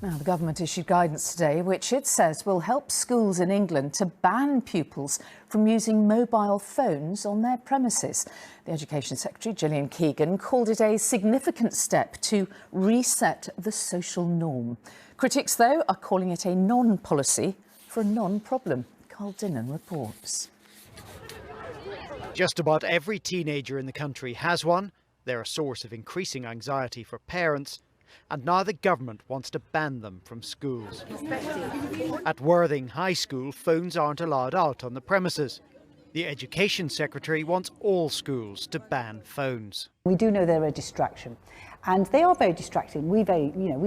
Now, the government issued guidance today which it says will help schools in England to ban pupils from using mobile phones on their premises. The Education Secretary, Gillian Keegan, called it a significant step to reset the social norm. Critics, though, are calling it a non-policy for a non-problem. Carl Dinnan reports. Just about every teenager in the country has one. They're a source of increasing anxiety for parents. And now the government wants to ban them from schools. At Worthing High School, phones aren't allowed out on the premises. The Education Secretary wants all schools to ban phones. We do know they're a distraction, and they are very distracting. We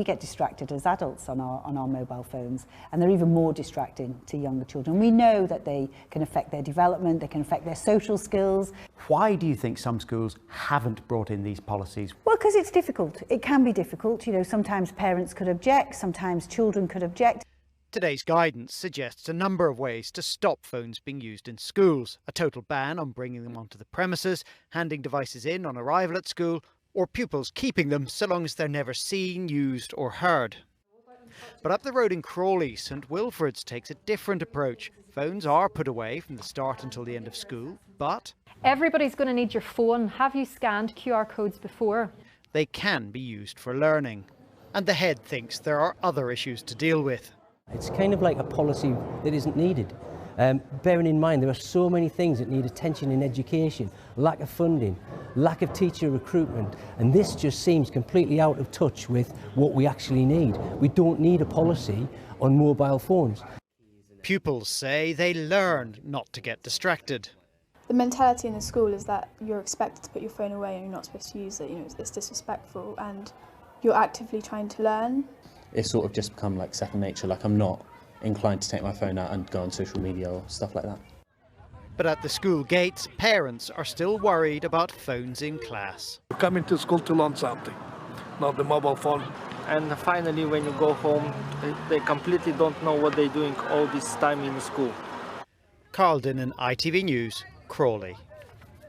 get distracted as adults on our mobile phones, and they're even more distracting to younger children. We know that they can affect their development, they can affect their social skills. Why do you think some schools haven't brought in these policies? Well, because it's difficult. It can be difficult. Sometimes parents could object, sometimes children could object. Today's guidance suggests a number of ways to stop phones being used in schools. A total ban on bringing them onto the premises, handing devices in on arrival at school, or pupils keeping them so long as they're never seen, used or heard. But up the road in Crawley, St Wilfrid's takes a different approach. Phones are put away from the start until the end of school, but everybody's going to need your phone. Have you scanned QR codes before? They can be used for learning. And the head thinks there are other issues to deal with. It's kind of like a policy that isn't needed. Bearing in mind there are so many things that need attention in education, lack of funding, lack of teacher recruitment, and this just seems completely out of touch with what we actually need. We don't need a policy on mobile phones. Pupils say they learn not to get distracted. The mentality in the school is that you're expected to put your phone away and you're not supposed to use it. It's disrespectful, and you're actively trying to learn. It's sort of just become like second nature, like I'm not inclined to take my phone out and go on social media or stuff like that. But at the school gates, parents are still worried about phones in class. You're coming to school to learn something, not the mobile phone. And finally, when you go home, they completely don't know what they're doing all this time in school. Carl Dinnan, ITV News, Crawley.